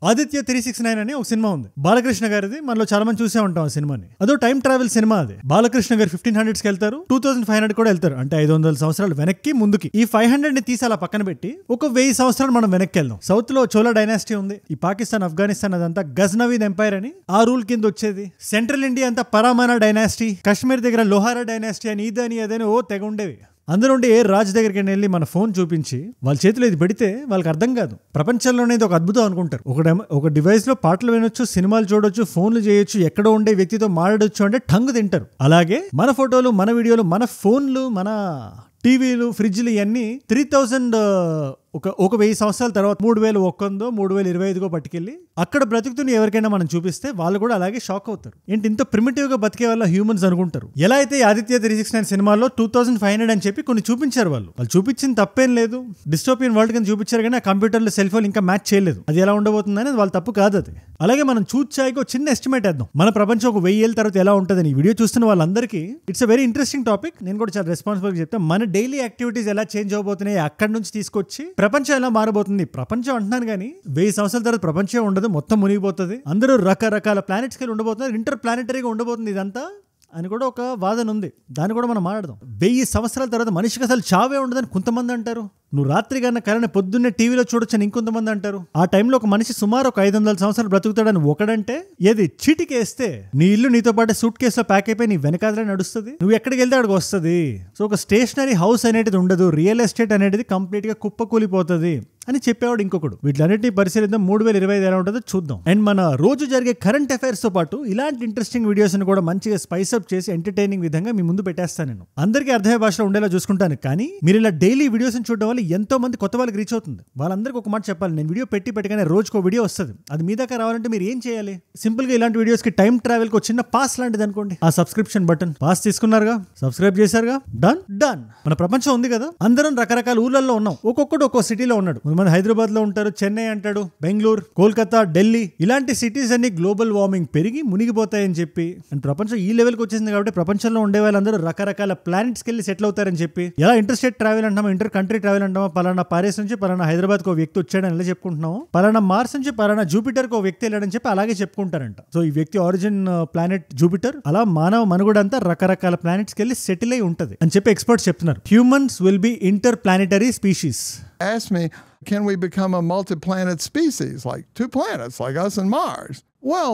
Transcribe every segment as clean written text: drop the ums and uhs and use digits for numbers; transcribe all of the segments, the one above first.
ఆదిత్య 369 అని ఒక సినిమా ఉంది, బాలకృష్ణ గారిది. మనలో చాలా మంది చూసే ఉంటాం ఆ సినిమాని. అదో టైం ట్రావెల్ సినిమా. అది బాలకృష్ణ గారు 1500s కి వెళ్తారు, 2500 కూడా వెళ్తారు, అంటే 500 సంవత్సరాలు వెనక్కి ముందుకి. ఈ 500 ని తీసి అలా పక్కన పెట్టి ఒక 1000 సంవత్సరాలు మనం వెనక్కి వెళ్దాం. సౌత్ లో చోళా డైనాసిటీ ఉంది. ఈ పాకిస్తాన్, ఆఫ్ఘనిస్తాన్ అదంతా గజ్నవీద్ ఎంపైర్ అని ఆ రూల్ కింద వచ్చేది. సెంట్రల్ ఇండియా అంతా పరామానా డైనాసిటీ, కాశ్మీర్ దగ్గర లోహారా డైనాసిటీ అని ఇదని అదని ఓ తెగ ఉండేవి. అందులోండి ఏ రాజు దగ్గరికి వెళ్ళి మన ఫోన్ చూపించి వాళ్ళ చేతిలో ఇది పెడితే వాళ్ళకి అర్థం కాదు. ప్రపంచంలోనే ఇది ఒక అద్భుతం అనుకుంటారు. ఒక డివైస్ లో పాటలు వినొచ్చు, సినిమాలు చూడొచ్చు, ఫోన్లు చేయొచ్చు, ఎక్కడో ఉండే వ్యక్తితో మాట్లాడొచ్చు అంటే టంగు తింటారు. అలాగే మన ఫోటోలు, మన వీడియోలు, మన ఫోన్లు, మన టీవీలు, ఫ్రిడ్జ్లు ఇవన్నీ 3000 ఒక 1000 సంవత్సరాల తర్వాత 3100 3025 పట్టుకెళ్ళి అక్కడ బ్రతుకుతున్న ఎవరికైనా మనం చూపిస్తే వాళ్ళు కూడా అలాగే షాక్ అవుతారు. ఏంటి ఇంత ప్రిమిటివ్ గా బతికే వాళ్ళ హ్యూమన్స్ అనుకుంటారు. ఎలా అయితే ఆదిత్య 369 సినిమాలో 2500 అని చెప్పి కొన్ని చూపించారు. వాళ్ళు చూపించింది తప్పేం లేదు, డిస్టోపియన్ వరల్డ్ కింద చూపించారు, కానీ ఆ కంప్యూటర్లో సెల్ ఫోన్ ఇంకా మ్యాచ్ చేయలేదు. అది ఎలా ఉండబోతుందని వాళ్ళ తప్పు కాదు అది. అలాగే మనం చూచాయికి ఒక చిన్న ఎస్టిమేట్ వేద్దాం, మన ప్రపంచం ఒక 1000 ఏళ్ళ తర్వాత ఎలా ఉంటుందని. ఈ వీడియో చూస్తున్న వాళ్ళందరికీ it's a very interesting topic. నేను కూడా చాలా రెస్పాన్సిబుల్ గా చెప్తాను. మన డైలీ యాక్టివిటీస్ ఎలా చేంజ్ అవబోతున్నాయి అక్కడి నుంచి తీసుకొచ్చి ప్రపంచం ఎలా మారబోతుంది. ప్రపంచం అంటున్నాను కానీ 1000 సంవత్సరాల తర్వాత ప్రపంచం ఉండదు, మొత్తం మునిగిపోతుంది. అందరూ రకరకాల ప్లానెట్స్కి వెళ్ళి ఉండబోతున్నారు, ఇంటర్ ప్లానెటరీగా ఉండబోతుంది ఇదంతా అని కూడా ఒక వాదన ఉంది. దాన్ని కూడా మనం మాట్లాడదాం. 1000 సంవత్సరాల తర్వాత మనిషికి అసలు చావే ఉండదని కొంతమంది అంటారు. నువ్వు రాత్రి కన్నా కరెంట్ పొద్దున్నే టీవీలో చూడొచ్చని ఇంకొంతమంది అంటారు. ఆ టైంలో ఒక మనిషి సుమారు ఒక 500 సంవత్సరాలు బ్రతుకుతాడని ఒకడంటే, ఏది చీటికేస్తే నీ ఇల్లు నీతో పాటు సూట్ కేసులో ప్యాక్ అయిపోయి నీ వెనకాలనే నడుస్తుంది, నువ్వు ఎక్కడికి వెళ్తే అక్కడికి వస్తుంది. సో ఒక స్టేషనరీ హౌస్ అనేది ఉండదు, రియల్ ఎస్టేట్ అనేది కంప్లీట్ గా కుప్పకూలిపోతుంది అని చెప్పేవాడు ఇంకొకడు. వీటిలన్నింటినీ పరిశీలిద్దాం. 2025 ఎలా ఉంటుందో చూద్దాం. అండ్ మన రోజు జరిగే కరెంట్ అఫైర్స్ తో పాటు ఇలాంటి ఇంట్రెస్టింగ్ వీడియోస్ ని కూడా మంచిగా స్పైస్ అప్ చేసి ఎంటర్టైనింగ్ విధంగా మీ ముందు పెట్టేస్తాను. నేను అందరికీ అర్థమయ్యే భాషలో ఉండేలా చూసుకుంటాను. కానీ మీరు ఇలా డైలీ వీడియోస్ చూడడం వల్ల ఎంతో మంది కొత్త వాళ్ళకి రీచ్ అవుతుంది. వాళ్ళందరికీ ఒక మాట చెప్పాలి, నేను వీడియో పెట్టగానే రోజుకో వీడియో వస్తుంది. అది మీ దాకా రావాలంటే మీరు ఏం చేయాలి? సింపుల్ గా ఇలాంటి వీడియోస్ కి టైం ట్రావెల్ కి చిన్న పాస్ లాంటిది అనుకోండి. ఆ సబ్స్క్రిప్షన్ బటన్ పాస్ తీసుకున్నారుగా, సబ్స్క్రైబ్ చేశారుగా, డన్. మన ప్రపంచం ఉంది కదా, అందరం రకరకాల ఊర్లలో ఉన్నాం. ఒక్కొక్కడు ఒక్కో సిటీలో ఉన్నాడు. కొంతమంది హైదరాబాద్ లో ఉంటారు, చెన్నై అంటాడు, బెంగళూరు, కోల్కతా, ఢిల్లీ, ఇలాంటి సిటీస్ అన్ని గ్లోబల్ వార్మింగ్ పెరిగి మునిగిపోతాయని చెప్పి, అండ్ ప్రపంచం ఈ లెవెల్కి వచ్చేసింది కాబట్టి ప్రపంచంలో ఉండే వాళ్ళందరూ రకరకాల ప్లానెట్స్కి వెళ్ళి సెటిల్ అవుతారని చెప్పి, ఎలా ఇంటర్ స్టేట్ ట్రావెల్ అంటామా, ఇంటర్ కంట్రీ ట్రావెల్ అంటామా, పలానా పారిస్ నుంచి పలానా హైదరాబాద్ కు వ్యక్తి వచ్చాడని ఎలా చెప్పుకుంటున్నాము, పలానా మార్స్ నుంచి పలానా జూపిటర్ కు వ్యక్తి వెళ్ళాడని చెప్పి అలాగే చెప్పుకుంటారంట. సో ఈ వ్యక్తి ఆరిజిన్ ప్లానెట్ జూపిటర్. అలా మానవ మనుగడ అంతా రకరకాల ప్లానెట్స్కి వెళ్ళి సెటిల్ అయి ఉంటది అని చెప్పి ఎక్స్పర్ట్స్ చెప్తున్నారు. Humans will be inter planetary species. Ask me, can we become a multi-planet species, like 2 planets, like us and Mars? Well,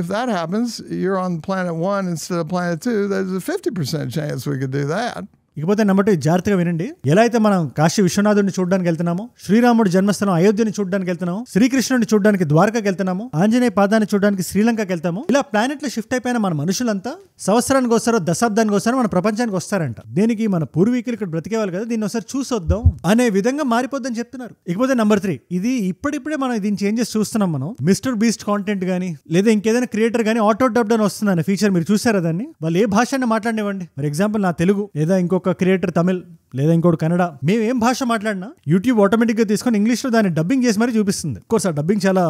if that happens, you're on planet 1 instead of planet 2, there's a 50% chance we could do that. ఇకపోతే number 2 జాగ్రత్తగా వినండి. ఎలా అయితే మనం కాశీ విశ్వనాథుడిని చూడడానికి వెళ్తున్నామో, శ్రీరాముడి జన్మస్థలం అయోధ్యని చూడడానికి వెళ్తున్నాము, శ్రీకృష్ణుడిని చూడడానికి ద్వారకాకి వెళ్తున్నాము, ఆంజనేయ పాదాన్ని చూడడానికి శ్రీలంకకి వెళ్తాము. ఇలా ప్లానెట్లు షిఫ్ట్ అయిపోయిన మన మనుషులంతా సంవత్సరానికి వస్తారో దశాబ్దానికి వస్తారో మన ప్రపంచానికి వస్తారంట. దేనికి? మన పూర్వీకులు ఇక్కడ బ్రతికేవాళ్ళు కదా, దీన్ని ఒకసారి చూసొద్దాం అనే విధంగా మారిపోద్దని చెప్తున్నారు. ఇకపోతే నెంబర్ 3, ఇది ఇప్పుడిప్పుడే మనం దీని చేంజెస్ చూస్తున్నాం. మనం మిస్టర్ బీస్ట్ కాంటెంట్ కానీ లేదా ఇంకేదైనా క్రియేటర్ కానీ ఆటో డబ్డ్ అని వస్తుందన్న ఫీచర్ మీరు చూసారా? దాన్ని వాళ్ళు ఏ భాషని మాట్లాడినివ్వండి. ఫర్ ఎగ్జాంపుల్ నా తెలుగు లేదా ఇంకొక క్రియేటర్ తమిళ్ లేదా ఇంకోటి కన్నడ, మేము ఏం భాష మాట్లాడినా యూట్యూబ్ ఆటోమేటిక్ గా తీసుకొని ఇంగ్లీష్ లో దాన్ని డబ్బింగ్ చేసి మరీ చూపిస్తుంది. కోర్స్ ఆ డబ్బింగ్ చాలా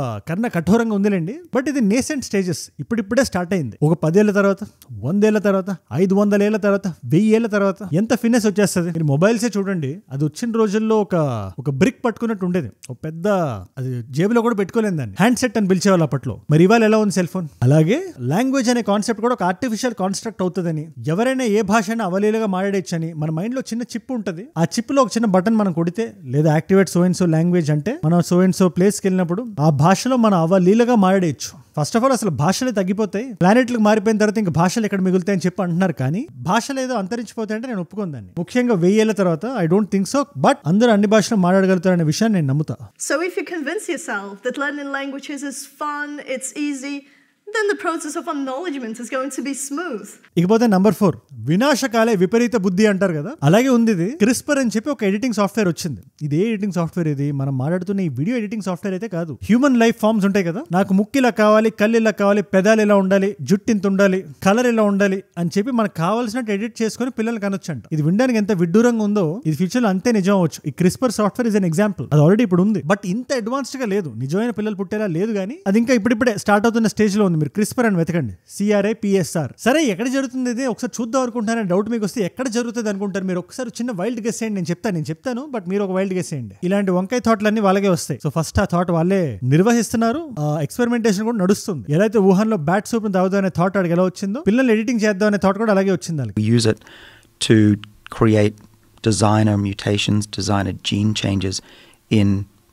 కఠోరంగా ఉందిలేండి, బట్ ఇది నేసెంట్ స్టేజెస్, ఇప్పుడిప్పుడే స్టార్ట్ అయింది. ఒక 10 ఏళ్ల తర్వాత, 100 ఏళ్ల తర్వాత, 500 ఏళ్ల తర్వాత, 1000 ఏళ్ల తర్వాత ఎంత ఫిట్నెస్ వచ్చేస్తుంది. మీరు మొబైల్సే చూడండి, అది వచ్చిన రోజుల్లో ఒక బ్రిక్ పట్టుకున్నట్టు ఉండేది, ఒక పెద్ద, అది జేబులో కూడా పెట్టుకోలేదు, దాన్ని హ్యాండ్ సెట్ అని పిలిచేవాళ్ళు అప్పట్లో. మరి ఇవాళ ఎలా ఉంది సెల్ ఫోన్? అలాగే లాంగ్వేజ్ అనే కాన్సెప్ట్ కూడా ఒక ఆర్టిఫిషియల్ కాన్స్ట్రక్ట్ అవుతుందని, ఎవరైనా ఏ భాషను అవలీలుగా మాట్లాడేచ్చని మన మైండ్ లో చిన్న చిప్ ఉంటుంది. ఆ చిప్ లో ఒక చిన్న బటన్ మనం కొడితే, లేదా activate so and so language అంటే మనం సో అండ్ సో ప్లేస్కి వెళ్ళినప్పుడు ఆ భాషలో మనం అవలీలుగా మాట్లాడేయచ్చు. ఫస్ట్ ఆఫ్ ఆల్ అసలు భాషలే తగ్గిపోతాయి, ప్లానెట్లకు మారిపోయిన తర్వాత ఇంకా భాషలు ఎక్కడ మిగులుతాయని చెప్పి అంటున్నారు. కానీ భాషలు ఏదో అంతరించిపోతాయి అంటే నేను ఒప్పుకుందాన్ని. ముఖ్యంగా 1000 ఏళ్ల తర్వాత I don't think so, but అందరూ అన్ని భాషలు మాట్లాడగలుగుతారనే విషయాన్ని నేను నమ్ముతా. So if you convince yourself that learning languages is fun, it's easy, then the process of acknowledgement is going to be smooth. ఇకపోతే నంబర్ 4, వినాశకాలే విపరీత బుద్ధి అంటారు కదా, అలాగే ఉంది. ఇది క్రిస్పర్ అని చెప్పి ఒక ఎడిటింగ్ సాఫ్ట్వేర్ వచ్చింది. ఇది ఏ ఎడిటింగ్ సాఫ్ట్వేర్? ఇది మనం మాట్లాడుతున్న ఈ వీడియో ఎడిటింగ్ సాఫ్ట్వేర్ అయితే కాదు. హ్యూమన్ లైఫ్ ఫార్మ్స్ ఉంటాయి కదా, నాకు ముక్కు ఇలా కావాలి, కళ్ళు ఇలా కావాలి, పెదాలు ఇలా ఉండాలి, జుట్టు ఇంత ఉండాలి, కలర్ ఇలా ఉండాలి అని చెప్పి మనకు కావాల్సినట్టు ఎడిట్ చేసుకుని పిల్లలు కనొచ్చంట. ఇది వినడానికి ఎంత విడ్డూరంగా ఉందో ఇది ఫ్యూచర్ లో అంతే నిజం అవ్వచ్చు. ఈ CRISPR software is an example. అది ఆల్రెడీ ఇప్పుడు ఉంది, బట్ ఇంత అడ్వాన్స్డ్ గా లేదు, నిజమైన పిల్లలు పుట్టేలా లేదు. కానీ అది ఇంకా ఇప్పుడిప్పుడే స్టార్ట్ అవుతున్న స్టేజ్ లో ఉంది. ఉంది, మీరు క్రిస్పర్ అని వెతకండి, CRISPR. సరే ఎక్కడ జరుగుతుంది ఇది ఒకసారి చూద్దాం అనుకుంటున్నారని డౌట్ మీకు వస్తే ఎక్కడ జరుగుతుంది అనుకుంటారు మీరు? ఒకసారి చిన్న వైల్డ్ గెస్ చేయండి. నేను చెప్తాను బట్ మీరు ఒక వైల్డ్ గెస్ చేయండి. ఇలాంటి వంకాయ థాట్లన్నీ వాళ్ళకే వస్తాయి. సో ఫస్ట్ ఆ థాట్ వాళ్ళే నిర్వహిస్తున్నారు. ఎక్స్పెరిమెంటేషన్ కూడా నడుస్తుంది. ఏదైతే వుహాన్లో బ్యాట్ సూప్ తాగుదాం అనే థాట్ అడిగి ఎలా వచ్చిందో, పిల్లల్ని ఎడిటింగ్ చేద్దాం అనే థాట్ కూడా అలాగే వచ్చింది. We use it to create designer mutations, designer gene changes in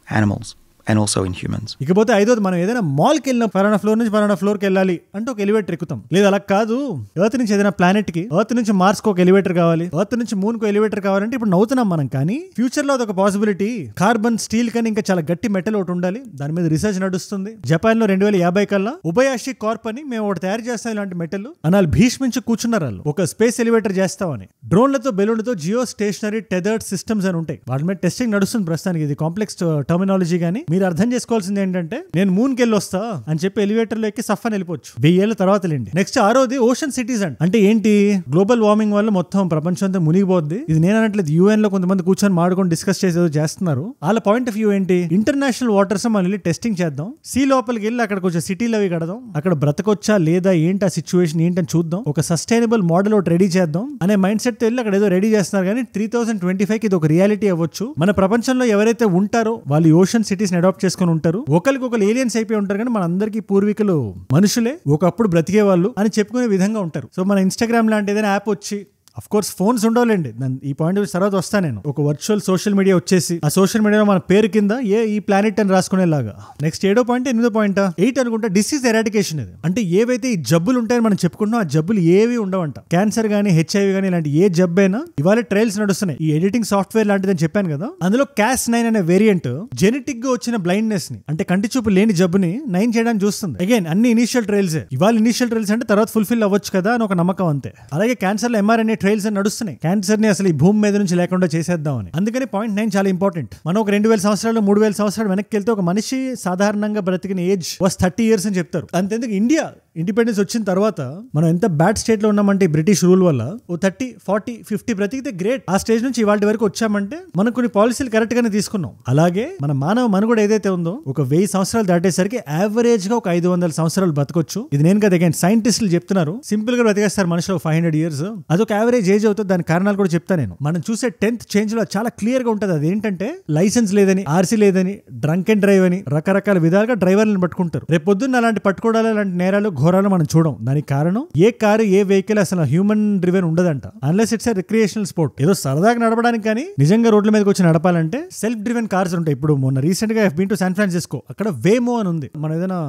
animals and also in humans. ఇకపోతే ఐదోది, మనం ఏదైనా మాల్కి వెళ్ళిన ఫలానా ఫ్లోర్ నుంచి ఫలానా ఫ్లోర్కి వెళ్ళాలి అంటే ఒక ఎలివేటర్ ఎక్కుతాం. లేదు అలా కాదు, ఎర్త్ నుంచి ఏదైనా ప్లానెట్ కి, ఎర్త్ నుంచి మార్స్ కు ఒక ఎలివేటర్ కావాలి, ఎర్త్ నుంచి మూన్ కు ఎలివేటర్ కావాలంటే ఇప్పుడు నవ్వుతున్నాం మనం. కానీ ఫ్యూచర్ లో అదొక పాసిబిలిటీ. కార్బన్, స్టీల్ కానీ ఇంకా చాలా గట్టి మెటల్ ఒకటి ఉండాలి. దాని మీద రీసెర్చ్ నడుస్తుంది. జపాన్ లో 2050 కల్లా ఉబయాషి కార్ప్ అని మేము ఒకటి తయారు చేస్తాం ఇలాంటి మెటల్ అనాలి. భీష్మించి కూర్చున్నారు వాళ్ళు, ఒక స్పేస్ ఎలివేటర్ చేస్తామని. డ్రోన్లతో, బెలూన్లతో జియో స్టేషనరీ టెథర్డ్ సిస్టమ్స్ అని ఉంటాయి. వాటి మీద టెస్టింగ్ నడుస్తుంది ప్రస్తుతానికి. ఇది కాంప్లెక్స్ టర్మినాలజీ. కానీ మీరు అర్థం చేసుకోవాల్సింది ఏంటంటే, నేను మూన్ కి వెళ్ళి వస్తా అని చెప్పి ఎలివేటర్ లో ఎక్కి సఫ్ అని వెళ్ళిపోవచ్చు 1000 ఏళ్ళ తర్వాత లేండి. నెక్స్ట్ 6వది ఓషన్ సిటీస్ అంటే ఏంటి? గ్లోబల్ వార్మింగ్ వల్ల మొత్తం ప్రపంచం అంతా మునిగిపోద్ది. ఇది నేను అనట్లేదు, UN లో కొంతమంది కూర్చొని మాడుకొని డిస్కస్ చేసేదో చేస్తున్నారు. వాళ్ళ పాయింట్ ఆఫ్ వ్యూ ఏంటి? ఇంటర్నేషనల్ వాటర్స్ మనం వెళ్ళి టెస్టింగ్ చేద్దాం, సీ లోపలికి వెళ్ళి అక్కడ కొంచెం సిటీలు అవి కడదాం, అక్కడ బ్రతకొచ్చా లేదా ఏంటి ఆ సిచ్యువేషన్ ఏంటని చూద్దాం, ఒక సస్టైనబుల్ మోడల్ ఒకటి రెడీ చేద్దాం అనే మైండ్ సెట్ తో వెళ్ళి అక్కడ ఏదో రెడీ చేస్తున్నారు. కానీ 3025 ఇది ఒక రియాలిటీ అవ్వచ్చు. మన ప్రపంచంలో ఎవరైతే ఉంటారో వాళ్ళు ఓషన్ సిటీస్ ని అడాప్ట్ చేసుకుని ఉంటారు. ఒకరికి ఏలియన్స్ అయిపోయి ఉంటారు. కానీ మన అందరికీ పూర్వీకులు మనుషులే, ఒకప్పుడు బ్రతికే వాళ్ళు అని చెప్పుకునే విధంగా ఉంటారు. సో మన ఇన్స్టాగ్రామ్ లాంటి ఏదైనా యాప్ వచ్చి, అఫ్ కోర్స్ ఫోన్స్ ఉండవులేండి, ఈ పాయింట్ తర్వాత వస్తా నేను, ఒక వర్చువల్ సోషల్ మీడియా వచ్చేసి ఆ సోషల్ మీడియాలో మన పేరు కింద ఈ ప్లానెట్ అని రాసుకునేలాగా. నెక్స్ట్ 7వ పాయింట్, 8వ పాయింట్, 8 అనుకుంటా, డిసీజ్ ఎరాడికేషన్. ఇది అంటే ఏవైతే ఈ జబ్బులు ఉంటాయని మనం చెప్పుకుంటున్నాం ఆ జబ్బులు ఏవి ఉండవంట. క్యాన్సర్ గానీ, HIV గానీ ఇలాంటి ఏ జబ్బైనా ఇవాళ ట్రయల్స్ నడుస్తున్నాయి. ఈ ఎడిటింగ్ సాఫ్ట్వేర్ లాంటిదని చెప్పాను కదా, అందులో Cas9 అనే వేరియంట్ జెనెటిక్ గా వచ్చిన బ్లైండ్నెస్ ని, అంటే కంటి చూపు లేని జబ్బుని నయం చేయడానికి చూస్తుంది. అగైన్ అన్ని ఇనిషియల్ ట్రయల్స్. ఇవాళ ఇనిషియల్ ట్రయల్స్ అంటే తర్వాత ఫుల్ఫిల్ అవ్వచ్చు కదా అని ఒక నమ్మకం అంతే. అలాగే క్యాన్సర్ లో mRNA ట్రయల్స్ అని నడుస్తున్నాయి. క్యాన్సర్ ని అసలు ఈ భూమి మీద నుంచి లేకుండా చేసేద్దామని. అందుకని పాయింట్ 9 చాలా ఇంపార్టెంట్. మనం ఒక 2000 సంవత్సరాలు 3000 సంవత్సరాలు వెనక్కి వెళ్తే ఒక మనిషి సాధారణంగా బ్రతికిన ఏజ్ వాస్ 30 years అని చెప్తారు. అంతెందుకు ఇండియా ఇండిపెండెన్స్ వచ్చిన తర్వాత మనం ఎంత బ్యాడ్ స్టేట్ లో ఉన్నామంటే బ్రిటిష్ రూల్ వల్ల ఓ 30, 40, 50 బ్రతికితే గ్రేట్. ఆ స్టేజ్ నుంచి ఇవాళ వరకు వచ్చామంటే మనం కొన్ని పాలసీలు కరెక్ట్ గానే తీసుకున్నాం. అలాగే మన మానవ మనుగడ ఏదైతే ఉందో ఒక 1000 సంవత్సరాలు దాటేసరికి యావరేజ్ గా ఒక 500 సంవత్సరాలు బతకొచ్చు. ఇది నేను కదా, అగైన్ సైంటిస్టులు చెప్తున్నారు. సింపుల్ గా బ్రతికేస్తారు మనుషులు 500 years. అదొక యావరేజ్ ఏజ్ అవుతుంది. దాని కారణాలు కూడా చెప్తా నేను. మనం చూసే 10th చేంజ్ లో చాలా క్లియర్ గా ఉంటది. అదేంటంటే లైసెన్స్ లేదని, RC లేదని, డ్రంక్ అండ్ డ్రైవ్ అని రకరకాల విధాలుగా డ్రైవర్లను పట్టుకుంటారు. రేపు పొద్దున్న అలాంటి పట్టుకోవడాలు, అలాంటి నేరాలు, ఘోరాలు మనం చూడం. దానికి కారణం ఏ కారు, ఏ వెహికల్ అసలు హ్యూమన్ డ్రివెన్ ఉండదంట. Unless it's a recreational sport. ఏదో సరదాగా నడపడానికి. కానీ నిజంగా రోడ్ల మీదకి వచ్చి నడపాలంటే సెల్ఫ్ డ్రివెన్ కార్స్ ఉంటాయి. ఇప్పుడు మొన్న రీసెంట్ గా బీన్ టు శాన్ ఫ్రాన్సిస్కో, అక్కడ వేమో అని ఉంది. మనం ఏదైనా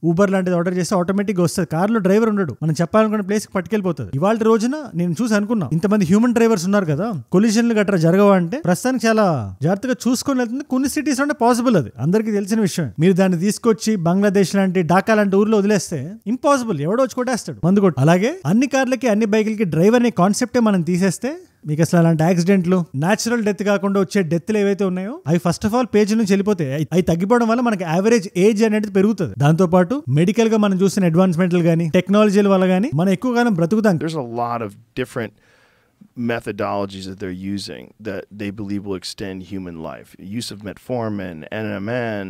ఊబర్ లాంటిది ఆర్డర్ చేస్తే ఆటోమేటిక్ గా వస్తుంది. కార్లో డ్రైవర్ ఉండడు, మనం చెప్పాలనుకున్న ప్లేస్ కి పట్టుకెళ్ళిపోతుంది. ఇవాళ రోజున నేను చూసి అనుకున్నా, ఇంతమంది హ్యూమన్ డ్రైవర్స్ ఉన్నారు కదా, కొలిజన్లు గట్రా జరగవా అంటే ప్రస్తుతానికి చాలా జాగ్రత్తగా చూసుకొని వెళ్తుంది. కొన్ని సిటీస్ అంటే పాసిబుల్, అది అందరికీ తెలిసిన విషయం. మీరు దాన్ని తీసుకొచ్చి బంగ్లాదేశ్ లాంటి, ఢాకా లాంటి ఊర్లో వదిలేస్తే ఇంపాసిబుల్, ఎవడో వచ్చి కొట్టేస్తాడు, మందు కొట్టు. అలాగే అన్ని కార్లకి, అన్ని బైకులకి డ్రైవర్ అనే కాన్సెప్టే మనం తీసేస్తే మీకు అసలు అలాంటి యాక్సిడెంట్లు, న్యాచురల్ డెత్ కాకుండా వచ్చే డెత్లు ఏవైతే ఉన్నాయో అవి ఫస్ట్ ఆఫ్ ఆల్ పేజ్ నుంచి వెళ్ళిపోతాయి. అవి తగ్గిపోవడం వల్ల మనకి యావరేజ్ ఏజ్ అనేది పెరుగుతుంది. దాంతో పాటు మెడికల్ గా మనం చూసిన అడ్వాన్స్మెంట్లు గానీ, టెక్నాలజీల వల్ల గానీ మనం ఎక్కువ కాలం బ్రతుకుతాం. There's a lot of different methodologies that they're using that they believe will extend human life. Use of metformin, NMN,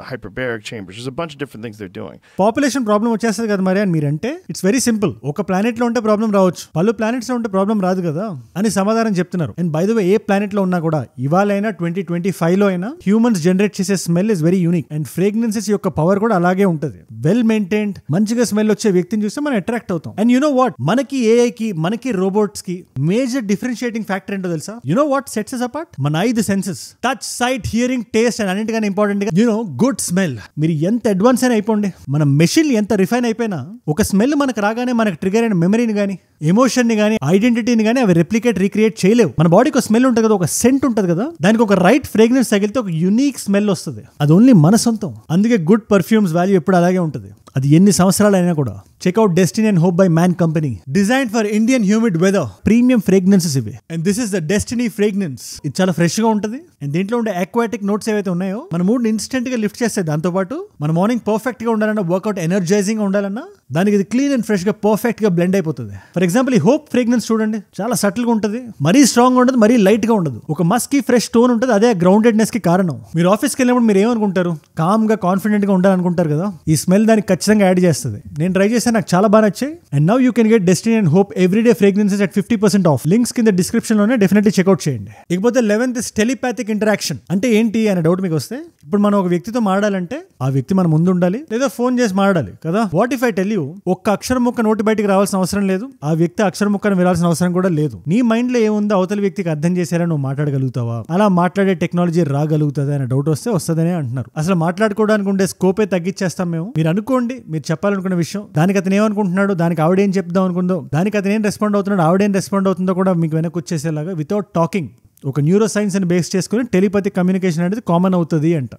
hyperbaric chambers. There's a bunch of different things they're doing. Population problem వచ్చేస్తుంది కదా మరి అని మీరంటే, it's very simple. ఒక planet లో ఉంటే problem రావచ్చు, పలు ప్లానెట్స్ లో ఉంటే ప్రాబ్లం రాదు కదా అని సమాధానం చెప్తున్నారు. And by the way, A planet లో ఉన్నా కూడా ఇవాళైనా 2025 లో అయినా హ్యూమన్స్ జనరేట్ చేసే smell is very unique. And fragrances యొక్క పవర్ కూడా అలాగే ఉంటుంది. వెల్ మెయింటైన్డ్, మంచిగా స్మెల్ వచ్చే వ్యక్తిని చూస్తే మనం అట్రాక్ట్ అవుతాం. అండ్ యు నో వాట్, మనకి AI కి, మనకి రోబోట్స్ కి మేజర్ డిఫరెన్షియేటింగ్ ఫ్యాక్టర్ ఏంటో తెలుసా? You know what sets us apart? మన 5 senses, touch, sight, hearing, taste and అన్నిటికన్నా ఇంపార్టెంట్ గా యు నో గుడ్ స్మెల్. మీరు ఎంత అడ్వాన్స్ అయినా అయిపోండి, మన మెషిన్ ఎంత రిఫైన్ అయిపోయినా ఒక స్మెల్ మనకు రాగానే మనకు ట్రిగర్ అయిన మెమరీని గానీ, ఎమోషన్ ని గానీ, ఐడెంటిటీని గానీ అవి రెప్లికేట్, రీక్రియేట్ చేయలేవు. మన బాడీకి ఒక స్మెల్ ఉంటుంది కదా, ఒక సెంట్ ఉంటుంది కదా, దానికి ఒక రైట్ ఫ్రేగ్రెన్స్ తగిలితే ఒక యూనిక్ స్మెల్ వస్తుంది. అది ఓన్లీ మన సొంతం. అందుకే గుడ్ పర్ఫ్యూమ్స్ వాల్యూ ఎప్పుడు అలాగే ఉంటుంది, అది ఎన్ని సంవత్సరాలు అయినా కూడా. Check out Destiny and Hope by Man Company, design for Indian humid weather. Premium fragrances ఇవి. And this is the Destiny fragrance. ఇది చాలా ఫ్రెష్ గా ఉంటుంది. అండ్ దీంట్లో ఉండే అక్వాటిక్ నోట్స్ ఏవైతే ఉన్నాయో మన మూడ్ ఇన్స్టెంట్ గా లిఫ్ట్ చేస్తాయి. దాంతో పాటు మన మార్నింగ్ పర్ఫెక్ట్ గా ఉండాలన్నా, వర్కౌట్ ఎనర్జైజింగ్ గా ఉండాలన్నా దానికి ఇది క్లీన్ అండ్ ఫ్రెష్ గా పర్ఫెక్ట్ గా బ్లెండ్ అయిపోతుంది. ఫర్ ఎగ్జాంపుల్ ఈ హోప్ ఫ్రేగ్రెన్స్ చూడండి, చాలా సటిల్ గా ఉంటుంది, మరీ స్ట్రాంగ్ గా ఉండదు, మరీ లైట్ గా ఉండదు, ఒక మస్కీ ఫ్రెష్ టోన్ ఉంటుంది. అదే గ్రౌండెడ్నెస్ కి కారణం. మీరు ఆఫీస్కి వెళ్ళినప్పుడు మీరు ఏమనుకుంటారు? కామ్ గా, కాన్ఫిడెంట్ గా ఉండాలనుకుంటారు కదా. ఈ స్మెల్ దానికి ఖచ్చితంగా యాడ్ చేస్తుంది. నేను ట్రై చేశాను, నాకు చాలా బాగా నచ్చాయి. And now you can get destiny and hope everyday fragrances at 50% of. Links కింద డిస్క్రిప్షన్ లోనే డెఫినెట్లీ చెక్అౌట్ చేయండి. ఇకపోతే 11th ఇస్ టెలిపాథిక్ ఇంటరాక్షన్. అంటే ఏంటి అనే డౌట్ మీకు వస్తే, ఇప్పుడు మనం ఒక వ్యక్తితో మాట్లాడాలంటే ఆ వ్యక్తి మన ముందు ఉండాలి లేదా ఫోన్ చేసి మాట్లాడాలి కదా. What if I tell you, ఒక్క అక్షరం ముక్క నోటి బయటికి రావాల్సిన అవసరం లేదు, ఆ వ్యక్తి అక్షరం ముక్కను వినాల్సిన అవసరం కూడా లేదు. నీ మైండ్ లో ఏముందో అవతల వ్యక్తికి అర్థం చేసేలా నువ్వు మాట్లాడగలుగుతావా, అలా మాట్లాడే టెక్నాలజీ రాగలుగుతుంది అనే డౌట్ వస్తే వస్తుందనే అంటున్నారు. అసలు మాట్లాడుకోవడానికి ఉండే స్కోపే తగ్గించేస్తాం మేము. మీరు అనుకోండి, మీరు చెప్పాలనుకున్న విషయం, దానికి అతను ఏమనుకుంటున్నాడు, దానికి ఆవిడేం చెప్దాం అనుకుందో, దానికి అతను ఏం రెస్పాండ్ అవుతున్నాడు, ఆవిడేం రెస్పాండ్ అవుతుందో కూడా మీకు వెనక్కి వచ్చేసేలాగా వితౌట్ టాకింగ్ ఒక న్యూరో సైన్స్ అని బేస్ చేసుకుని టెలిపతిక్ కమ్యూనికేషన్ అనేది కామన్ అవుతుంది అంట.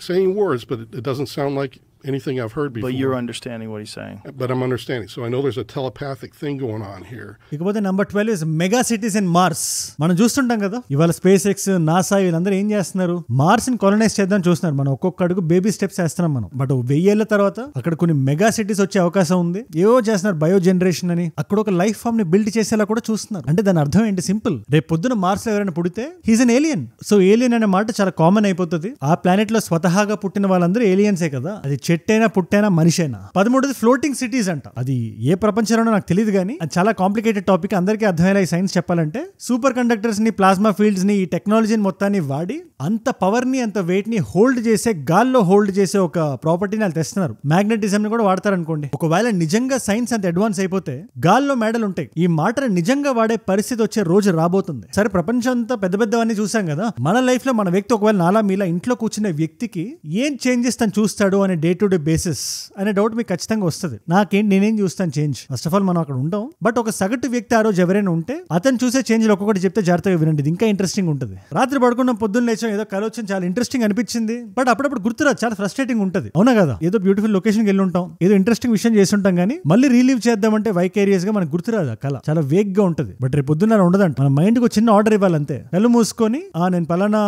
Saying words, but it doesn't sound like anything I've heard before. But you're understanding what he's saying. But I'm understanding. So I know there's a telepathic thing going on here. ఇకపోతే number 12 is mega cities in Mars. మనం చూస్తుంటాం కదా ఇవాళ space X, NASA వీళ్ళందరూ ఏం చేస్తున్నారు, Mars ని colonise చేద్దాం చూస్తున్నారు. మనం ఒక్కొక్క అడుగు బేబీ స్టెప్స్ వేస్తున్నాం మనం. బట్ 1000 ఏళ్ల తర్వాత అక్కడ కొన్ని మెగా సిటీస్ వచ్చే అవకాశం ఉంది. ఏవో చేస్తున్నారు, బయో జనరేషన్ అని, అక్కడ ఒక లైఫ్ ఫామ్ ని బిల్డ్ చేసేలా కూడా చూస్తున్నారు. అంటే దాని అర్థం ఏంటి, సింపుల్. రేపు పొద్దున మార్స్ లో ఎవరైనా పుడితే he's an alien. So alien అనే మాట చాలా కామన్ అయిపోతుంది. ఆ ప్లానెట్ లో స్వతహాగా పుట్టిన వాళ్ళందరూ ఏలియన్సే కదా. అది చెట్టైనా పుట్టైనా మనిషైనా. 13ది ఫ్లోటింగ్ సిటీస్ అంట. అది ఏ ప్రపంచంలోనో నాకు తెలియదు కానీ అది చాలా కాంప్లికేటెడ్ టాపిక్. అందరికీ అర్థమయ్యేలా ఈ సైన్స్ చెప్పాలంటే, సూపర్ కండక్టర్స్ ని, ప్లాస్మా ఫీల్డ్స్ ని, ఈ టెక్నాలజీని మొత్తాన్ని వాడి అంత పవర్ ని, అంత వెయిట్ ని హోల్డ్ చేసే, గాల్లో హోల్డ్ చేసే ఒక ప్రాపర్టీని వాళ్ళు తెస్తున్నారు. మ్యాగ్నెటిజం ని కూడా వాడతారు అనుకోండి. ఒకవేళ నిజంగా సైన్స్ అంత అడ్వాన్స్ అయిపోతే గాల్లో మేడలు ఉంటాయి. ఈ మాటను నిజంగా వాడే పరిస్థితి వచ్చే రోజు రాబోతుంది. సరే, ప్రపంచం అంతా పెద్ద పెద్దవన్నీ చూసాం కదా. మన లైఫ్ లో మన వ్యక్తి ఒకవేళ నాలా మీలా ఇంట్లో కూర్చునే వ్యక్తికి ఏం చేంజెస్ తను చూస్తాడు అనే డే టు డే బేసిస్ అనే డౌట్ మీకు ఖచ్చితంగా వస్తుంది. నాకేంటి, నేనేం చూస్తాను చేంజ్? ఫస్ట్ ఆఫ్ ఆల్ మనం అక్కడ ఉంటాం. బట్ ఒక సగటు వ్యక్తి ఆ రోజు ఎవరైనా ఉంటే అతను చూసే చేంజ్ ఒక్కొక్కటి చెప్తే జాగ్రత్తగా వినండి, ఇది ఇంకా ఇంట్రెస్టింగ్ ఉంటుంది. రాత్రి పడుకున్న పొద్దున్న లేచాం, ఏదో కల వచ్చింది, చాలా ఇంట్రెస్టింగ్ అనిపించింది. బట్ అప్పుడప్పుడు గుర్తురాదు, చాలా ఫ్రస్ట్రేటింగ్ ఉంటుంది. అవునా కదా? ఏదో బ్యూటిఫుల్ లొకేషన్కి వెళ్ళి ఉంటాం, ఏదో ఇంట్రెస్టింగ్ విషయం చేసి ఉంటాం, కానీ మళ్ళీ రిలీవ్ చేద్దామంటే వైకేరియస్ గా మనకు గుర్తురాదు. ఆ కళ చాలా వేగ్ గా ఉంటుంది. బట్ రేపు పొద్దున్న అలా ఉండదంట. మన మైండ్ కు చిన్న ఆర్డర్ ఇవ్వాలంతే. కళ్ళు మూసుకొని, నేను పలానా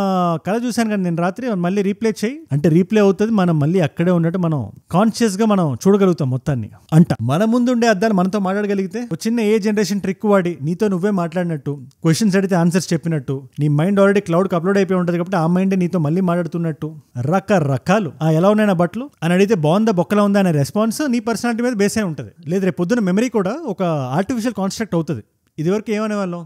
కళ చూశాను కానీ నేను రాత్రి, మళ్ళీ రీప్లే చేయి అంటే రీప్లే అవుతుంది. మనం మళ్ళీ అక్కడే ఉన్నట్టు మనం కాన్షియస్ గా మనం చూడగలుగుతాం మొత్తాన్ని. అంట మన ముందుండే అద్దాలు మనతో మాట్లాడగలిగితే, ఒక చిన్న ఏ జనరేషన్ ట్రిక్ వాడి నీతో నువ్వే మాట్లాడినట్టు, క్వశ్చన్స్ అడిగితే ఆన్సర్స్ చెప్పినట్టు, నీ మైండ్ ఆల్రెడీ క్లౌడ్ కి అప్లోడ్ అయిపోయి ఉంటుంది కాబట్టి ఆ మైండ్ నీతో మళ్ళీ మాట్లాడుతున్నట్టు, రకరకాలు. ఎలా ఉన్నాయన్న బట్టలు అని అడిగితే బాగుందా బొక్కలా ఉందా అనే రెస్పాన్స్ నీ పర్సనాలిటీ మీద బేస్ అయి ఉంటుంది. లేదు, రేపు పొద్దున్న మెమరీ కూడా ఒక ఆర్టిఫిషియల్ కాన్స్ట్రక్ట్ అవుతుంది. ఇదివరకు ఏమనేవాళ్ళం,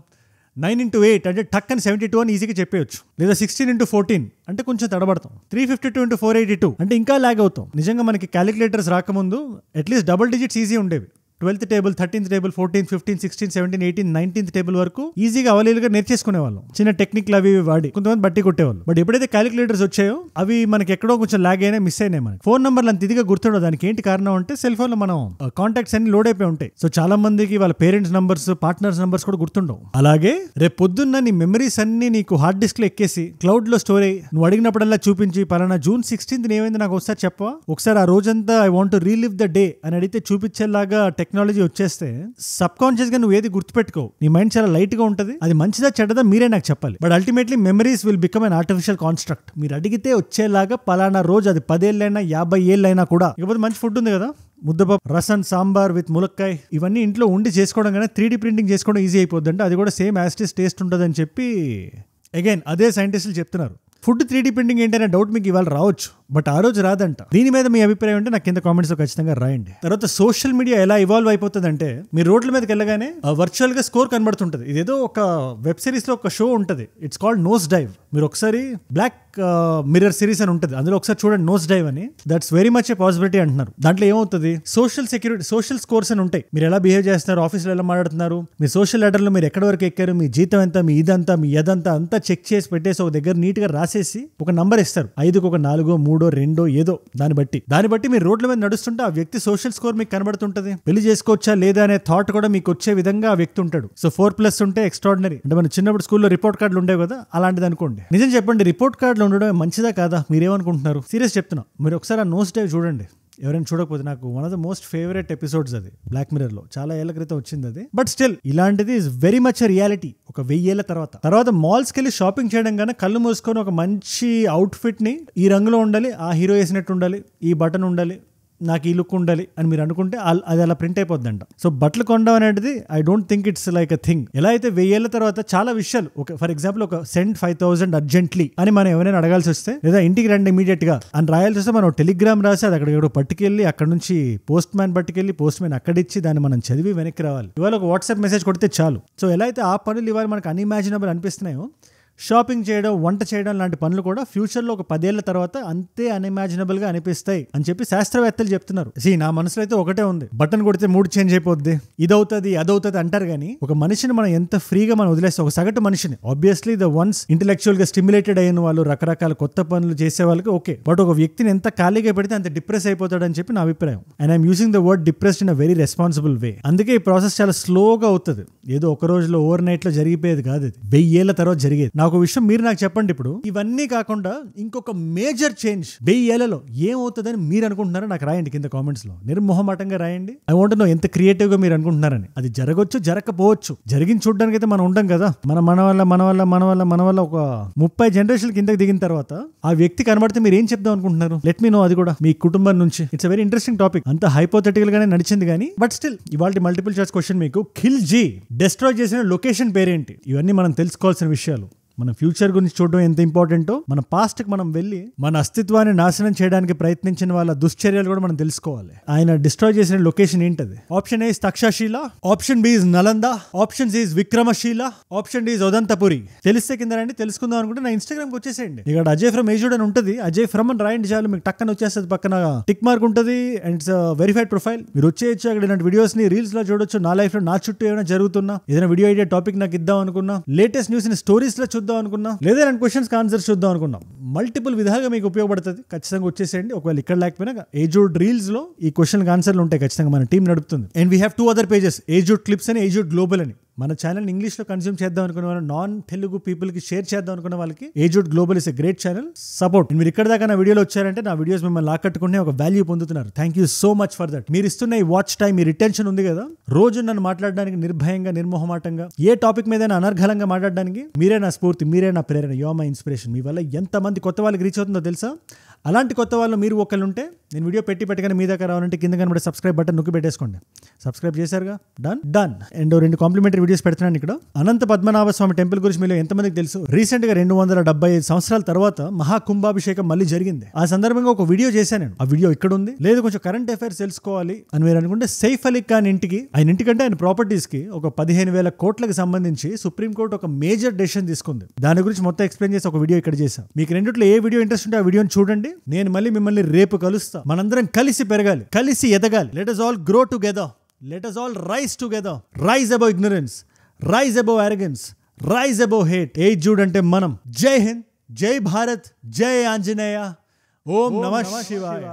9x8 అంటే టక్ అని 72 అని ఈజీగా చెప్పేయచ్చు. లేదా 16x14 అంటే కొంచెం తడబడతాం. 352x482 అంటే ఇంకా లాగ్ అవుతాం. నిజంగా మనకి క్యాలిక్యులేటర్స్ రాకముందు అట్లీస్ట్ డబుల్ డిజిట్స్ ఈజీ ఉండేవి. 12th table, 13th table, 14, 15, 16, 17, 18, 19th table వరకు ఈజీగా అవలీలుగా నేర్చేసుకునే వాళ్ళం. చిన్న టెక్నిక్లు అవి వాడి కొంతమంది బట్టి కొట్టేవాళ్ళు. బట్ ఎప్పుడైతే క్యాలిక్యులేటర్స్ వచ్చాయో అవి మనకి ఎక్కడో కొంచెం లాగ్ అయినా, మిస్ అయినాయి. మనకి ఫోన్ నంబర్లు అంత ఇదిగా గుర్తుండవు. దానికి ఏంటి కారణం అంటే, సెల్ ఫోన్ లో మనం కాంటాక్ట్స్ అన్ని లోడ్ అయిపోయి ఉంటాయి. సో చాలా మందికి వాళ్ళ పేరెంట్స్ నంబర్స్, పార్ట్నర్స్ నంబర్స్ కూడా గుర్తుండవు. అలాగే రేపు పొద్దున్న నీ మెమరీస్ అన్ని నీకు హార్డ్ డిస్క్ లో ఎక్కేసి క్లౌడ్ లో స్టోర్ అయ్యి, నువ్వు అడిగినప్పుడల్లా చూపించి, పలానా June 16th ఏమైంది నాకు ఒకసారి చెప్పవా, ఒకసారి ఆ రోజంతా I want to relive the day అని అడిగితే చూపించేలాగా టెక్నాలజీ వచ్చేస్తే, సబ్ కాన్షియస్ గా నువ్వు ఏది గుర్తుపెట్టుకోవు. నీ మైండ్ చాలా లైట్ గా ఉంటుంది. అది మంచిదా చెడ్డదా మీరే నాకు చెప్పాలి. But ultimately memories will become an artificial construct. మీరు అడిగితే వచ్చేలాగా పలానా రోజు, అది 10 ఏళ్ళైనా 50 ఏళ్ళైనా కూడా. ఇకపోతే మంచి ఫుడ్ ఉంది కదా, ముద్దపప్పు, రసం, సాంబార్ విత్ ములక్కాయ, ఇవన్నీ ఇంట్లో ఉండి చేసుకోవడం కానీ 3D ప్రింటింగ్ చేసుకోవడం ఈజీ అయిపోద్ది. అంటే అది కూడా సేమ్ యాస్టిస్ టేస్ట్ ఉంటుంది అని చెప్పి అగైన్ అదే సైంటిస్టులు చెప్తున్నారు. ఫుడ్ 3D ప్రింటింగ్ ఏంటనే డౌట్ మీకు ఇవాళ రావచ్చు, బట్ ఆ రోజు రాదంట. దీని మీద మీ అభిప్రాయం అంటే నాకు కింద కామెంట్స్ లో ఖచ్చితంగా రాయండి. తర్వాత సోషల్ మీడియా ఎలా ఇవాల్వ్ అయిపోతుంది అంటే, మీరు రోడ్ల మీదకి వెళ్ళగానే వర్చువల్ గా స్కోర్ కనబడుతుంటది. ఇదేదో ఒక వెబ్ సిరీస్ లో ఒక షో ఉంటుంది, ఇట్స్ కాల్డ్ నోస్ డైవ్. మీరు ఒకసారి బ్లాక్ మిర్రర్ సిరీస్ అని ఉంటుంది, అందులో ఒకసారి చూడండి నోస్ డైవ్ అని. That's very much a possibility అంటున్నారు. దాంట్లో ఏమవుతుంది, సోషల్ సెక్యూరిటీ, సోషల్ స్కోర్స్ అని ఉంటాయి. మీరు ఎలా బిహేవ్ చేస్తున్నారు, ఆఫీస్లో ఎలా మాట్లాడుతున్నారు, మీ సోషల్ లెటర్ లో మీరు ఎక్కడి వరకు ఎక్కారు, మీ జీతం ఎంత, మీ ఇదంతా, మీ అదంతా అంతా చెక్ చేసి పెట్టేసి ఒక దగ్గర నీట్ గా రాసేసి ఒక నంబర్ ఇస్తారు. 5కు ఒక 4, 3, 2 ఏదో దాన్ని బట్టి మీరు రోడ్ల మీద నడుస్తుంటే ఆ వ్యక్తి సోషల్ స్కోర్ మీకు కనబడుతుంటది. పెళ్లి చేసుకోవచ్చా లేదా అనే థాట్ కూడా మీకు వచ్చే విధంగా ఆ వ్యక్తి ఉంటాడు. సో 4+ ఉంటే ఎక్స్ట్రాడినరీ. అంటే మన చిన్నప్పుడు స్కూల్లో రిపోర్ట్ కార్డులు ఉండేవి కదా, అలాంటిది అనుకోండి. నిజం చెప్పండి, రిపోర్ట్ కార్డులు ఉండడం మంచిదా కాదా, మీరేమనుకుంటున్నారు? సీరియస్ చెప్తున్నా, మీరు ఒకసారి ఆ నోస్ డైవ్ చూడండి. ఎవరైనా చూడకపోతే, నాకు one of the most favourite episodes అది బ్లాక్ మిర్రర్ లో. చాలా ఏళ్ల క్రితం వచ్చింది అది, బట్ స్టిల్ ఇలాంటిది ఇస్ వెరీ మచ్ రియాలిటీ. ఒక 1000 ఏళ్ల తర్వాత మాల్స్కి వెళ్ళి షాపింగ్ చేయడం కన్నా కళ్ళు మూసుకొని ఒక మంచి అవుట్ఫిట్ ని, ఈ రంగులో ఉండాలి, ఆ హీరో వేసినట్టు ఉండాలి, ఈ బటన్ ఉండాలి, నాకు ఈ లుక్ ఉండాలి అని మీరు అనుకుంటే అది అలా ప్రింట్ అయిపోద్దంట. సో బట్టలు కొనడం అనేది I don't think it's like a thing. ఎలా అయితే 1000 ఏళ్ల తర్వాత చాలా విషయాలు, ఫర్ ఎగ్జాంపుల్ ఒక సెండ్ 5000 అర్జెంట్లీ అని మనం ఎవరైనా అడగాల్సి వస్తే, లేదా ఇంటికి రండి ఇమీడియట్ గా అని రాయాల్సి వస్తే మనం టెలిగ్రామ్ రాసి అది అక్కడ పట్టుకెళ్ళి అక్కడ నుంచి పోస్ట్ మ్యాన్ పట్టుకెళ్ళి పోస్ట్ మ్యాన్ అక్కడిచ్చి దాన్ని మనం చదివి వెనక్కి రావాలి. ఇవాళ ఒక వాట్సాప్ మెసేజ్ కొడితే చాలు. సో ఎలా అయితే ఆ పనులు ఇవాళ మనకు అన్ఇమాజినబుల్ అనిపిస్తున్నాయో, షాపింగ్ చేయడం, వంట చేయడం లాంటి పనులు కూడా ఫ్యూచర్లో ఒక 10 ఏళ్ల తర్వాత అంతే అన్ఇమాజినబుల్ గా అనిపిస్తాయి అని చెప్పి శాస్త్రవేత్తలు చెప్తున్నారు. నా మనసులో అయితే ఒకటే ఉంది, బటన్ కొడితే మూడ్ చేంజ్ అయిపోద్ది, ఇదవుతుంది అదవుతుంది అంటారు. కానీ ఒక మనిషిని మనం ఎంత ఫ్రీగా మనం వదిలేస్తాం, ఒక సగటు మనిషిని, ఆబ్వియస్లీ ద వన్స్ ఇంటెలెక్చువల్ గా స్టిమ్యులేటెడ్ అయిన వాళ్ళు, రకరకాల కొత్త పనులు చేసే వాళ్ళకి ఓకే, బట్ ఒక వ్యక్తిని ఎంత ఖాళీగా పెడితే అంత డిప్రెస్ అయిపోతాడని చెప్పి నా అభిప్రాయం. And I'm using the word depressed in a very responsible way. అందుకే ఈ ప్రాసెస్ చాలా స్లోగా అవుతుంది, ఏదో ఒక రోజులో ఓవర్ నైట్ లో జరిగిపోయేది కాదు, ఇది 1000 ఏళ్ల తర్వాత జరిగేది. నాకు విషయం మీరు నాకు చెప్పండి, ఇప్పుడు ఇవన్నీ కాకుండా ఇంకొక మేజర్ చేంజ్ 1000 ఏళ్లలో ఏమవుతుందని మీరు అనుకుంటున్నారో నాకు రాయండి కింద కామెంట్స్ లో, నిర్మోహమాటంగా రాయండి. ఐ వాంట్ టు నో ఎంత క్రియేటివ్ గా మీరు అనుకుంటున్నారని. అది జరగవచ్చు, జరగకపోవచ్చు, జరిగిన చూడడానికి అయితే మనం ఉండం కదా. మన వల్ల ఒక 30 జనరేషన్ కిందకి దిగిన తర్వాత ఆ వ్యక్తి కనబడితే మీరు ఏం చెప్దాం అనుకుంటున్నారు? లెట్ మీ నో, అది కూడా మీ కుటుంబం నుంచి. It's a very interesting topic. అంత హైపోథెటికల్ గానే నడిచింది కానీ, బట్ స్టిల్ ఇవాళ మల్టిపుల్ చాయిస్ క్వశ్చన్ మీకు, ఖిల్జీ డెస్ట్రాయ్ చేసిన లొకేషన్ పేరేంటి? ఇవన్నీ మనం తెలుసుకోవాల్సిన విషయాలు. మన ఫ్యూచర్ గురించి చూడడం ఎంత ఇంపార్టెంటో, మన పాస్ట్ కి మనం వెళ్ళి మన అస్తిత్వాన్ని నాశనం చేయడానికి ప్రయత్నించిన వాళ్ళ దుశ్చర్యలు కూడా మనం తెలుసుకోవాలి. ఆయన డిస్ట్రాయ్ చేసిన లొకేషన్ ఏంటది? Option A is Takshashila, option B is Nalanda, option C is Vikramashila, option D is Odantapuri. తెలిస్తే కింద రండి, తెలుసుకుందాం అనుకుంటే నా ఇన్స్టాగ్రామ్ కి వచ్చేసేయండి. ఇక్కడ అజయ్ ఫ్రమ్ ఏజుడ్ అని ఉంటుంది, అజయ్ ఫ్రమ్ అని రాయండి చాలు, మీకు టక్కన వచ్చేస్తుంది. పక్కన టిక్ మార్క్ ఉంటుంది అండ్ ఇట్స్ వెరిఫైడ్ ప్రొఫైల్. మీరు వచ్చేయచ్చు, అక్కడ ఇలాంటి వీడియోస్ ని రీల్స్ లో చూడొచ్చు. నా లైఫ్ లో నా చుట్టూ ఏమైనా జరుగుతున్నా, ఏదైనా వీడియో ఐడియా టాపిక్ నాకు ఇద్దాం అనుకున్నా, లేటెస్ట్ న్యూస్ ని స్టోరీస్ లో చూద్దాం అనుకున్నా, లేదా రెండు క్వశ్చన్స్ ఆన్సర్స్ చూద్దాం అనుకున్నాం, మల్టిపుల్ విధాలుగా మీకు ఉపయోగపడుతుంది. ఖచ్చితంగా వచ్చేసేయండి. ఒకవేళ ఇక్కడ లేకపోయినా ఏజుడ్ రీల్స్ లో ఈ క్వశ్చన్ ఆన్సర్లు ఉంటాయి, ఖచ్చితంగా మన టీం నడుపుతుంది. And we have 2 other pages, ఏజుడ్ క్లిప్స్ అని, ఏజుడ్ గ్లోబల్ అని. మన ఛానల్ ఇంగ్లీష్ లో కన్స్యూమ్ చేద్దాం అనుకున్న వాళ్ళు, నాన్ తెలుగు పీపుల్ కి షేర్ చేద్దాం అనుకున్న వాళ్ళకి ఏజుడ్ global is a great channel. Support. మీరు ఇక్కడ దాకా నా వీడియోలో వచ్చారంటే నా వీడియోస్ మిమ్మల్ని ఆకట్టుకునే ఒక వాల్యూ పొందుతున్నారు. Thank you so much for that. మీరు ఇస్తున్న ఈ వాచ్ టైం, మీ రిటెన్షన్ ఉంది కదా, రోజు నన్ను మాట్లాడడానికి నిర్భయంగా, నిర్మోహమాటంగా, ఏ టాపిక్ మీద అనర్ఘలంగా మాట్లాడడానికి మీరే నా స్ఫూర్తి, మీరే నా ప్రేరణ. You are my inspiration. మీ వల్ల ఎంతమంది కొత్త వాళ్ళకి రీచ్ అవుతుందో తెలుసా? అలాంటి కొత్త వాళ్ళు మీరు ఒకళ్ళు ఉంటే, నేను వీడియో పెట్టగానే మీ దగ్గర రావాలంటే కింద కనబడే సబ్స్క్రైబ్ బటన్ నొక్కి పెట్టేసుకోండి. సబ్స్క్రైబ్ చేశారుగా, డన్. అండ్ 2 కాంప్లిమెంటరీ వీడియోస్ పెడుతున్నాను ఇక్కడ. అనంత పద్మనాభ స్వామి టెంపుల్ గురించి మీలో ఎంతమందికి తెలుసు? రీసెంట్ గా 275 సంవత్సరాల తర్వాత మహాకుంభాభిషేకం మళ్ళీ జరిగింది. ఆ సందర్భంగా ఒక వీడియో చేశాను నేను. ఆ వీడియో ఇక్కడ ఉంది. లేదు కొంచెం కరెంట్ అఫైర్స్ తెలుసుకోవాలి అని మీరు అనుకుంటే, సైఫ్ అలీ ఖాన్ ఇంటికంటే ఆయన ప్రాపర్టీస్ కి ఒక 15,000 కోట్లకు సంబంధించి సుప్రీంకోర్టు ఒక మేజర్ డెసిషన్ తీసుకుంది. దాని గురించి మొత్తం ఎక్స్ప్లెయిన్ చేసి ఒక వీడియో ఇక్కడ చేశాను. మీకు రెండిట్లో ఏ వీడియో ఇంట్రెస్ట్ ఉంటే ఆ వీడియోని చూడండి. నేను మళ్ళీ మిమ్మల్ని రేపు కలుస్తా. మనందరం కలిసి పెరగాలి, కలిసి ఎదగాలి. Let us all grow together. Let us all rise together. Rise above ignorance. Rise above arrogance. Rise above hate. ఏజుడ్ అంటే మనం. జై హింద్, జై భారత్, జై ఆంజనేయ, ఓం నమః శివాయ.